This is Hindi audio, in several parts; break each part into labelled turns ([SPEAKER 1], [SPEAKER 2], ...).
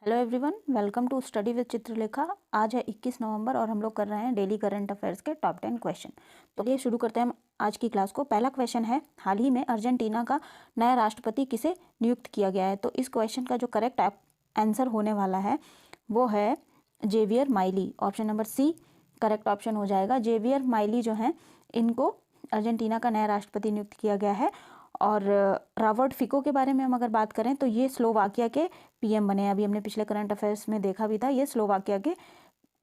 [SPEAKER 1] Hello everyone, welcome to study with Chitralekha. आज है 21 नवंबर और हम लोग कर रहे हैं डेली करंट अफेयर्स के टॉप 10 क्वेश्चन। तो ये शुरू करते हैं हम आज की क्लास को। पहला क्वेश्चन है, हाल ही में अर्जेंटीना का नया राष्ट्रपति किसे नियुक्त किया गया है? तो इस क्वेश्चन का जो करेक्ट आंसर होने वाला है वो है Xavier Milei. Option number C correct option हो जाएगा। जेवियर माइली जो हैं इनको अर्जेंटीना का नया राष्ट्रपति नियुक्त किया गया है। और रॉबर्ट फिको के बारे में हम अगर बात करें तो ये स्लोवाकिया के पीएम बने हैं। अभी हमने पिछले करंट अफेयर्स में देखा भी था, ये स्लोवाकिया के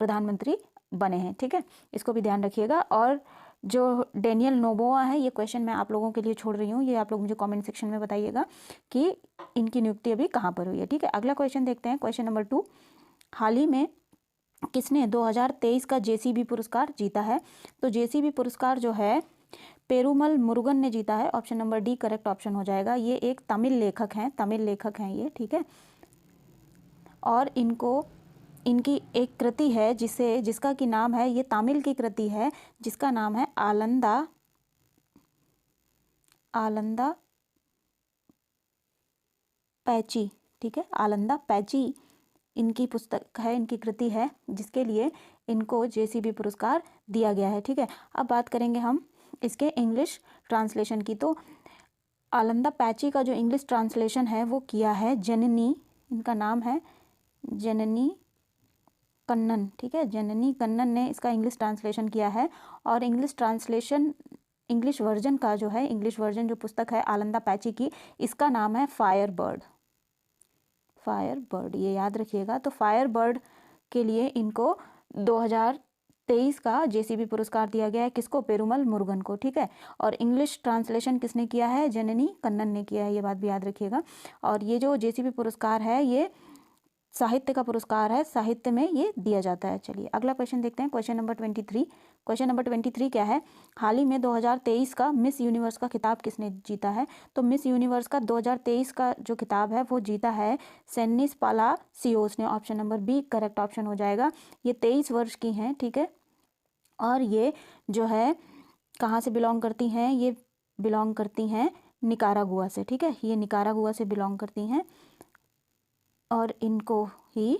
[SPEAKER 1] प्रधानमंत्री बने हैं। ठीक है, इसको भी ध्यान रखिएगा। और जो डेनियल नोबोआ है, ये क्वेश्चन मैं आप लोगों के लिए छोड़ रही हूँ, ये आप लोग मुझे कमेंट सेक्शन में बताइएगा कि इनकी नियुक्ति अभी कहाँ पर हुई है। ठीक है, अगला क्वेश्चन देखते हैं। क्वेश्चन नंबर 2, हाल ही में किसने 2023 का जेसीबी पुरस्कार जीता है? तो जेसीबी पुरस्कार जो है पेरुमल मुरुगन ने जीता है। Option number D correct option हो जाएगा। ये एक तमिल लेखक हैं ये। ठीक है, और इनकी एक कृति है जिसका की नाम है, ये तमिल की कृति है जिसका नाम है आलंदा पैची। ठीक है, आलंदा पैची इनकी पुस्तक है, इनकी कृति है, जिसके लिए इनको जेसीबी पुरस्कार दिया गया है। ठीक है, अब बात करेंगे हम इसके इंग्लिश ट्रांसलेशन की। तो आलंदा पैची का जो इंग्लिश ट्रांसलेशन है वो किया है जननी, इनका नाम है जननी कन्नन। ठीक है, जननी कन्नन ने इसका इंग्लिश ट्रांसलेशन किया है। और इंग्लिश वर्जन का जो है, इंग्लिश वर्जन जो पुस्तक है आलंदा पैची की, इसका नाम है फायर बर्ड, ये याद रखिएगा। तो फायर बर्ड के लिए इनको 2023 का जेसीबी पुरस्कार दिया गया है। किसको? पेरुमल मुरुगन को। ठीक है, और इंग्लिश ट्रांसलेशन किसने किया है? जननी कन्नन ने किया है, ये बात भी याद रखिएगा। और ये जो जेसीबी पुरस्कार है ये साहित्य का पुरस्कार है, साहित्य में ये दिया जाता है। चलिए अगला क्वेश्चन देखते हैं। Question number 23। क्वेश्चन नंबर 23 क्या है? हाल ही में 2023 का मिस यूनिवर्स का खिताब किसने जीता है? तो मिस यूनिवर्स का 2023 का जो खिताब है वो जीता है सेनिस पालासियोस ने। Option number B correct option हो जाएगा। ये 23 वर्ष की हैं। ठीक है, और ये जो है कहाँ से बिलोंग करती हैं? ये बिलोंग करती हैं निकारागुआ से। ठीक है, ये निकारागुआ से बिलोंग करती हैं और इनको ही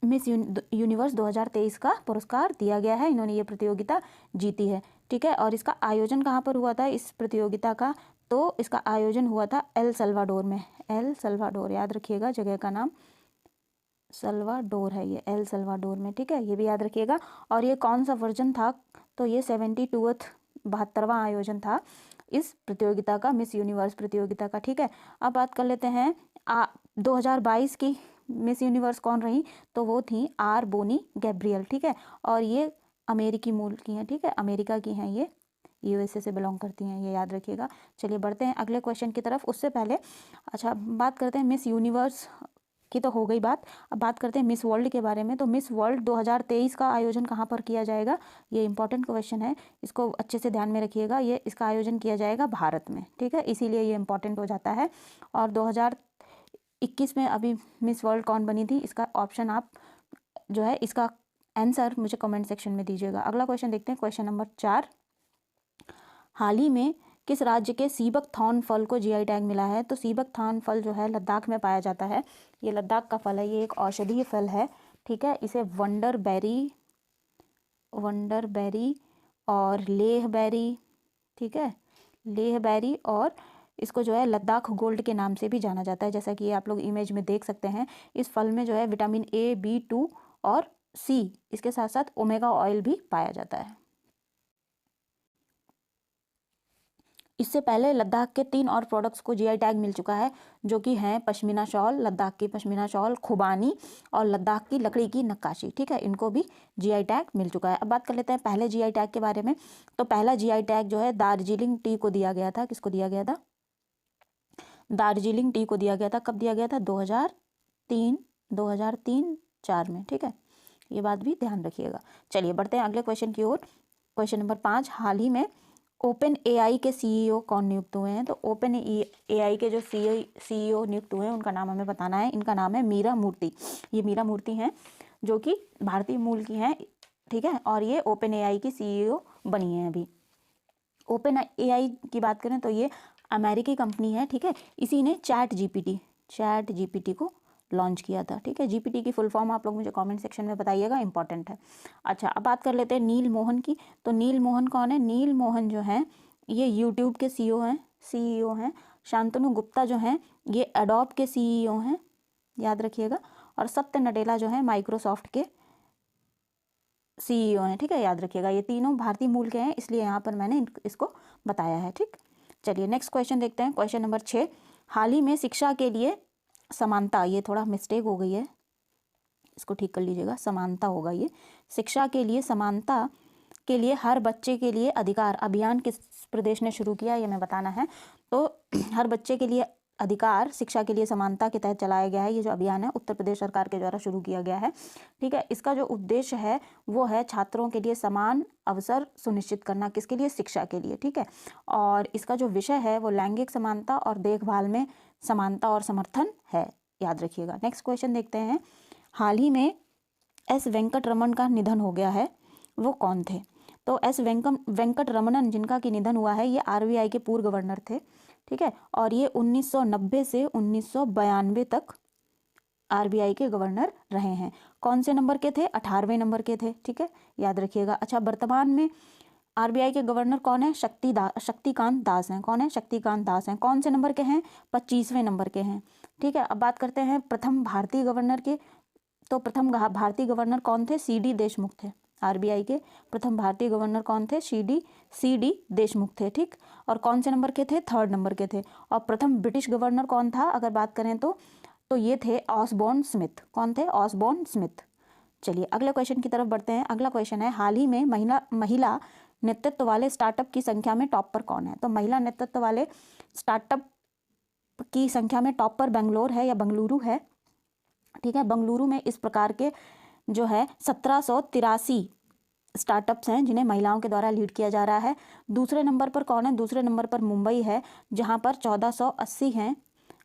[SPEAKER 1] मिस यूनिवर्स 2023 का पुरस्कार दिया गया है। इन्होंने ये प्रतियोगिता जीती है। ठीक है, और इसका आयोजन कहाँ पर हुआ था इस प्रतियोगिता का? तो इसका आयोजन हुआ था एल सल्वाडोर में। एल सल्वाडोर याद रखिएगा, जगह का नाम सल्वाडोर है, ये एल सल्वाडोर में। ठीक है, ये भी याद रखिएगा। और ये कौन सा वर्जन था? तो ये 72वां आयोजन था इस प्रतियोगिता का, मिस यूनिवर्स प्रतियोगिता का। ठीक है, अब बात कर लेते हैं 2022 की मिस यूनिवर्स कौन रही? तो वो थी आर बोनी गैब्रियल। ठीक है, और ये अमेरिकी मूल की हैं। ठीक है, अमेरिका की हैं, ये यूएसए से बिलोंग करती हैं, ये याद रखिएगा। चलिए बढ़ते हैं अगले क्वेश्चन की तरफ। उससे पहले अच्छा बात करते हैं, मिस यूनिवर्स की तो हो गई बात, अब बात करते हैं मिस वर्ल्ड के बारे में। तो मिस वर्ल्ड 2023 का आयोजन कहाँ पर किया जाएगा? ये इंपॉर्टेंट क्वेश्चन है, इसको अच्छे से ध्यान में रखिएगा। ये इसका आयोजन किया जाएगा भारत में। ठीक है, इसीलिए ये इंपॉर्टेंट हो जाता है। और 2021 में अभी मिस वर्ल्ड कौन बनी थी, इसका ऑप्शन आप जो है इसका आंसर मुझे कमेंट सेक्शन में दीजिएगा। अगला क्वेश्चन देखते हैं। क्वेश्चन नंबर 4, हाल ही में किस राज्य के सीबक थॉर्न फल को जीआई टैग मिला है? तो सीबक थॉर्न फल जो है लद्दाख में पाया जाता है। ये लद्दाख का फल है, ये एक औषधीय फल है। ठीक है, इसे वंडर बेरी और लेह बेरी, ठीक है, लेह बेरी, और इसको जो है लद्दाख गोल्ड के नाम से भी जाना जाता है। जैसा कि ये आप लोग इमेज में देख सकते हैं, इस फल में जो है विटामिन ए, B2 और C, इसके साथ साथ ओमेगा ऑयल भी पाया जाता है। इससे पहले लद्दाख के 3 और प्रोडक्ट्स को जीआई टैग मिल चुका है, जो कि हैं पश्मीना शॉल, लद्दाख की पश्मीना शॉल, खुबानी और लद्दाख की लकड़ी की नक्काशी। ठीक है, इनको भी जीआई टैग मिल चुका है। अब बात कर लेते हैं पहले जीआई टैग के बारे में। तो पहला जीआई टैग जो है दार्जिलिंग टी को दिया गया था। किसको दिया गया था? दार्जिलिंग टी को दिया गया था। कब दिया गया था? 2003-4 में। ठीक है, ये बात भी ध्यान रखिएगा। चलिए बढ़ते हैं अगले क्वेश्चन की ओर। क्वेश्चन नंबर 5, हाल ही में ओपन एआई के सीईओ कौन नियुक्त हुए हैं? तो ओपन एआई के जो सीईओ नियुक्त हुए हैं उनका नाम हमें बताना है। इनका नाम है मीरा मूर्ति। ये मीरा मूर्ति हैं जो कि भारतीय मूल की हैं। ठीक है, और ये ओपन एआई की सीईओ बनी है अभी। ओपन एआई की बात करें तो ये अमेरिकी कंपनी है। ठीक है, इसी ने चैट जीपीटी को लॉन्च किया था। ठीक है, जीपीटी की फुल फॉर्म आप लोग मुझे कमेंट सेक्शन में बताइएगा, इंपॉर्टेंट है। अच्छा, अब बात कर लेते हैं नील मोहन की। तो नील मोहन कौन है? नील मोहन जो है ये यूट्यूब के सीईओ हैं। शांतनु गुप्ता जो हैं ये एडोब के सीईओ हैं, याद रखिएगा। और सत्य नडेला जो है माइक्रोसॉफ्ट के सीईओ हैं। ठीक है, याद रखिएगा, ये तीनों भारतीय मूल के हैं, इसलिए यहाँ पर मैंने इसको बताया है। ठीक, चलिए नेक्स्ट क्वेश्चन देखते हैं। क्वेश्चन नंबर 6, हाल ही में शिक्षा के लिए समानता, ये थोड़ा मिस्टेक हो गई है, इसको ठीक कर लीजिएगा, समानता होगा ये। शिक्षा के लिए समानता के लिए हर बच्चे के लिए अधिकार अभियान किस प्रदेश ने शुरू किया, ये मैं बताना है। तो हर बच्चे के लिए अधिकार शिक्षा के लिए समानता के तहत चलाया गया है। ये जो अभियान है उत्तर प्रदेश सरकार के द्वारा शुरू किया गया है। ठीक है, इसका जो उद्देश्य है वो है छात्रों के लिए समान अवसर सुनिश्चित करना, किसके लिए? शिक्षा के लिए। ठीक है, और इसका जो विषय है वो लैंगिक समानता और देखभाल में समानता और समर्थन है, याद रखिएगा। नेक्स्ट क्वेश्चन देखते हैं। हाल ही में एस वेंकटरमन का निधन हो गया है, वो कौन थे? तो एस वेंकटरमणन जिनका कि निधन हुआ है ये आरबीआई के पूर्व गवर्नर थे। ठीक है, और ये 1990 से 1992 तक आरबीआई के गवर्नर रहे हैं। कौन से नंबर के थे? 18वें नंबर के थे। ठीक है, याद रखिएगा। अच्छा, वर्तमान में आरबीआई के गवर्नर कौन है? शक्तिकांत दास हैं। कौन है? शक्तिकांत दास हैं। कौन से नंबर के हैं? 25वें नंबर के हैं। ठीक है, अब बात करते हैं प्रथम भारतीय गवर्नर की। तो प्रथम भारतीय गवर्नर कौन थे? सीडी देशमुख थे। आरबीआई के प्रथम भारतीय गवर्नर कौन थे? सीडी देशमुख थे। ठीक, और कौन से नंबर के थे? 3rd नंबर के थे। और प्रथम ब्रिटिश गवर्नर कौन था अगर बात करें तो ये थे ऑसबोर्न स्मिथ। कौन थे? Osborne Smith. चलिए अगले क्वेश्चन की तरफ बढ़ते हैं। अगला क्वेश्चन है, हाल ही में महिला नेतृत्व वाले स्टार्टअप की संख्या में टॉप पर कौन है? तो महिला नेतृत्व वाले स्टार्टअप की संख्या में टॉप पर बेंगलोर है या बंगलुरु है। ठीक है, बंगलुरु में इस प्रकार के जो है 1783 स्टार्टअप्स हैं जिन्हें महिलाओं के द्वारा लीड किया जा रहा है। दूसरे नंबर पर कौन है? दूसरे नंबर पर मुंबई है जहां पर 1480 हैं।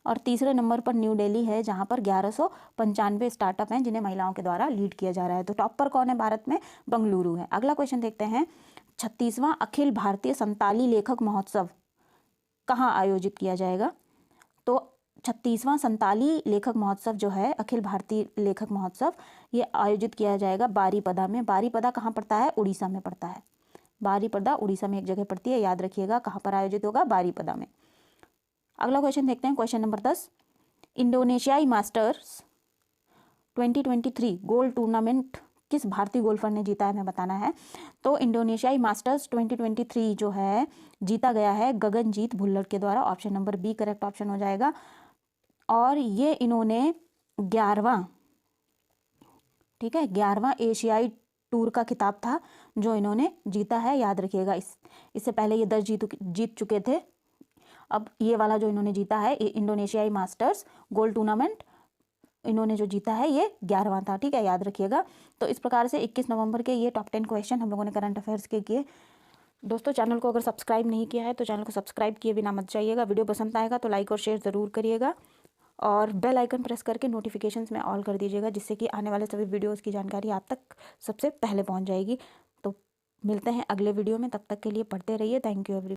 [SPEAKER 1] और तीसरे नंबर पर न्यू दिल्ली है जहां पर 1195 स्टार्टअप हैं जिन्हें महिलाओं के द्वारा लीड किया जा रहा है। तो टॉप पर कौन है भारत में? बंगलुरु है। अगला क्वेश्चन देखते हैं। 36वां अखिल भारतीय संताली लेखक महोत्सव कहाँ आयोजित किया जाएगा? तो 36वां संताली लेखक महोत्सव जो है अखिल भारतीय लेखक महोत्सव ये आयोजित किया जाएगा बारीपदा में। बारीपदा कहाँ पड़ता है? उड़ीसा में पड़ता है। बारीपदा उड़ीसा में एक जगह पड़ती है, याद रखिएगा। कहाँ पर आयोजित होगा? बारीपदा में। अगला क्वेश्चन देखते हैं। क्वेश्चन नंबर 10, इंडोनेशियाई मास्टर्स 2023 गोल्ड टूर्नामेंट किस भारतीय गोल्फर ने जीता है, मैं बताना है। तो इंडोनेशियाई मास्टर्स 2023 जो है जीता गया है गगनजीत भुल्लर के द्वारा। Option number B correct option हो जाएगा। और ये इन्होंने 11वां, ठीक है, 11वां एशियाई टूर का खिताब था जो इन्होंने जीता है, याद रखिएगा। इससे पहले ये 10 जीत चुके थे। अब ये वाला जो इन्होंने जीता है इंडोनेशियाई मास्टर्स गोल्ड टूर्नामेंट इन्होंने जो जीता है ये 11वां था। ठीक है, याद रखिएगा। तो इस प्रकार से 21 नवंबर के ये टॉप 10 क्वेश्चन हम लोगों ने करंट अफेयर्स के किए। दोस्तों, चैनल को अगर सब्सक्राइब नहीं किया है तो चैनल को सब्सक्राइब किए बिना मत जाइएगा। वीडियो पसंद आएगा तो लाइक और शेयर ज़रूर करिएगा और बेल आइकन प्रेस करके नोटिफिकेशंस में ऑल कर दीजिएगा, जिससे कि आने वाले सभी वीडियोस की जानकारी आप तक सबसे पहले पहुंच जाएगी। तो मिलते हैं अगले वीडियो में, तब तक के लिए पढ़ते रहिए। Thank you everyone.